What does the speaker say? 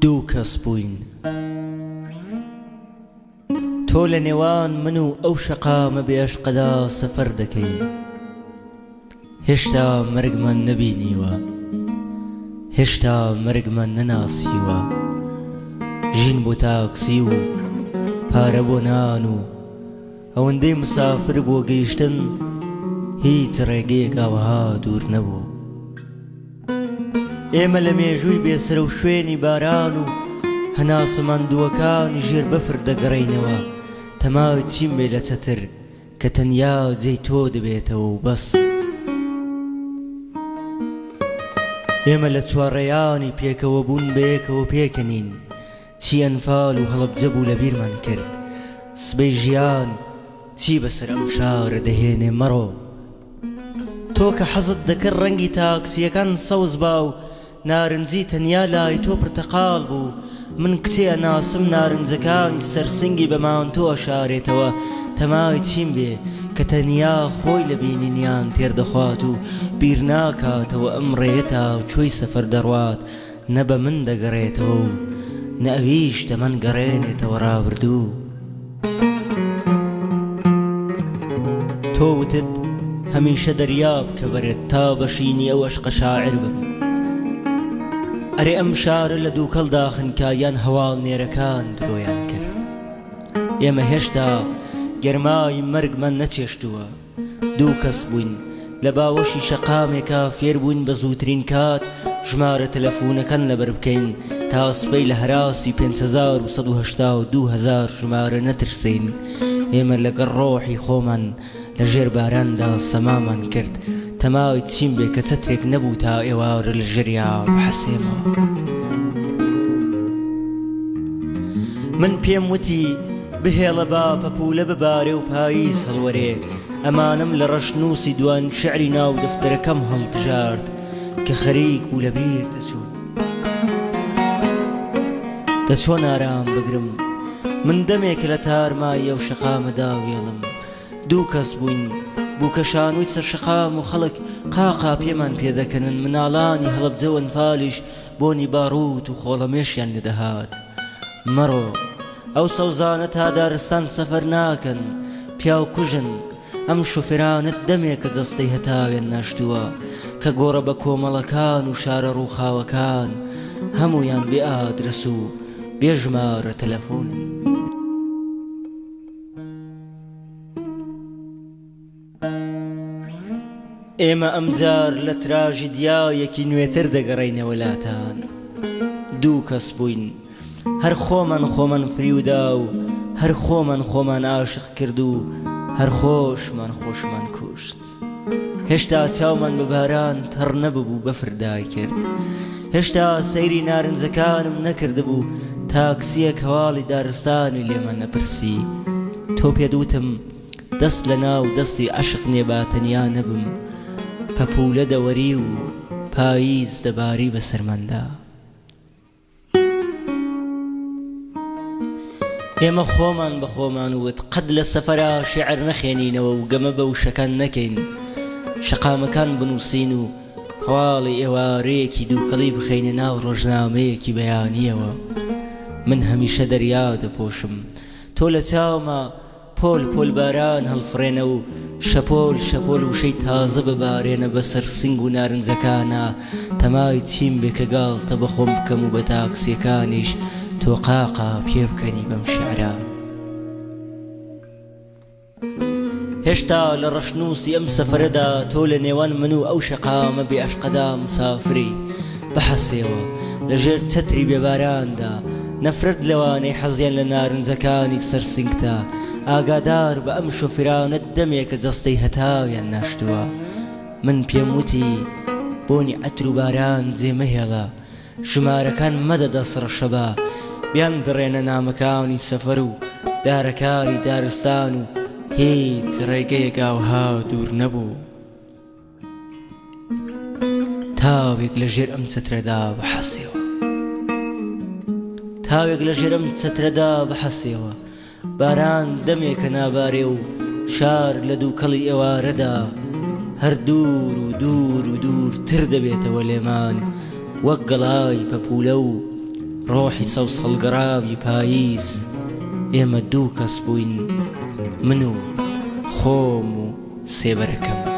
دوو کەس بووین تۆ لە نێوان من و ئەو شەقامە بێعشقەدا سەفەر دەکەی هێشتا مەرگمان نەبینیوە هێشتا مەرگمان نەناسیوە ژین بۆ تاکسی و پارە بۆ نان و ئەوەندەی مسافر بۆ گەیشتن هیچ ڕێگەیەک ئاوەها دوور نەبوو ئێمە لە مێژووی بێسرە و شوێنی باران و هەناسەمان دووەکانی ژێر بەفر دەگەڕینەوە تەماوی چیم بێ لە چەتر کە تەنیا جێی تۆ دەبێتەوە و بەس ئێمە لە چوارڕێیانی پێکەوە بوون بەیەکەوە پێکەنین چی ئەنفال و هەڵەبجە بوو لە بیرمان کرد سبەی ژیان چی بەسەر ئەم شارە دەهێنێ مەڕۆ تۆ کە حەزت دەکرد ڕەنگی تاکسیەکان سەوز با و نارنجی تەنیا لای تۆ پرتەقاڵ بوو من کچێ ئەناسم نارنجەکانی سەرسنگی بەمان تۆ ئەشارێتەوە تەمای چیم بێ کە تەنیا خۆی لە بینینیان تێردەخوات و بیر ناکاتەوە ئەم ڕێیەتا و چۆی سەفەر دەڕوات نە بە من دەگەڕێتەوە و نە ئەویش دەمەن گەڕێنێتەوە ڕابردوو تۆ وتت هەمیشە دەریاب کە بەرێت تا بەشینی ئەو عەشقە شاعر بم ئەرێ ئەم شارە لە دووکەڵدا خنکایان هەواڵ نێرەکان درۆیان کرد ئێمە هێشتا گەرمای مەرگمان نەچێشتووە دوو کەس بووین لە باوەشی شەقامێکە فێر بووین بە زووترین کات ژمارە تەلەفۆنەکان لەبەر بکەین تا سبەی لە هەراسی 5,182,000 ژمارە نەترسین ئێمە لەگەڵ ڕۆحی خۆمان لە ژێر باراندا سەمامان کرد تەماوی چیم بێ کە چەترێک نەبوو تا ئێوارە لە ژێریا بحەسێمەوە من پێم وتی بهێڵە با پەپولە ببارێ و پاییز هەڵوەرێ ئەمانم لە ڕەشنووسی دوان شعری ناو دەفتەرەکەم هەڵبژارد کە خەریک بوو لە بیر دەچوو دەچۆن ئارام بگرم من دەمێک لە تارمای ئەو شەقامەدا وێڵم دوو کەس بووین بوو کە شانووی سەر شەقام و خەڵک قاقا پێمان پێدەکەنن مناڵانی هەڵەبجە و ئەنفالیش بۆنی باڕوت و خۆڵەمێشیان لێدەهات مەڕۆ ئەو سەوزانە تا دارستان سەفەر ناکەن پیاو کوژن ئەم شوفێرانت دەمێکە جەستەی هەتاوێن ناشتووە کە گۆڕە بە کۆمەڵەکان و شارە ڕووخاوەکان هەموویان بێ ئادرەس و بێ ژمارە تەلەفۆنن ئێمە ئەمجار لە تراژیدیایەکی نوێتر دەگەڕینەوە لاتان دوو کەس بووین هەر خۆمان فریودا و هەر خۆمان عاشق کرد و هەر خۆشمان کوشت هێشتا چاومان بە باران تەڕ نەبوو بەفردای کرد هێشتا سەیری نارنجەکانم نەکردبوو تاکسیەک هەواڵی دارستانی لێمان نەپرسی تۆ پێدوتم دەست لە ناو دەستی عەشق نێبا تەنیا نەبم پەپولە دەوەری و پاییز دەباری بەسەرماندا ئێمە خۆمان بە خۆمان وت قەت لە سەفەرا شێعر نەخێنینەوە و گەمە بە وشەکان نەکەین شەقامەکان بنووسین و هەواڵی ئێوارەیەکی دووکەڵی بخەینە ناو ڕۆژنامەیەکی بەیانیەوە من هەمیشە دەریا دەپۆشم تۆ لە چاومە پۆل باران هەڵفڕێنە و شەپۆل وشەی تازە ببارێنە بەسەر سنگ و نارنجەکانە تەمای چیم بێ کە گاڵتە بەخۆم بکەم و بە تاکسیەکانیش تۆ قاقا پێ بکەنی بەم شیعرە هێشتا لە ڕەشنووسی ئەم سەفەرەدا تۆ لە نێوان من و ئەو شەقامە بێ عەشقەدا مسافری بەحەسێەوە لە ژێر چەتری بێباراندا نەفرەت لەوانەی حەزیان لە نارنجەکانی سەرسنگتە ئاگادار بە ئەم شۆفێرانت دەمێکە جەستەی هەتاویان ناشتووە من پێم وتی بۆنی عەتر و باران جێمەهێڵە ژمارەکان مەدەدە سڕەشەبە بیان دڕێنە نامەکانی سەفەر و دارەکانی دارستان و هیچ ڕێگەیەک ئاوها دوور نەبوو تاوێک لە ژێر ئەم چەترەدا بەحەسێەوە باران دەمێکە نابارێ و شار لە دووکەڵی ئێوارەدا هەر دوور تر دەبێتەوە لێمان وەک گەڵای پەپولە و ڕۆحی سەوز هەڵگەڕاوی پاییز ئێمە دوو کەس بووین من و خۆم و سێبەرەکەم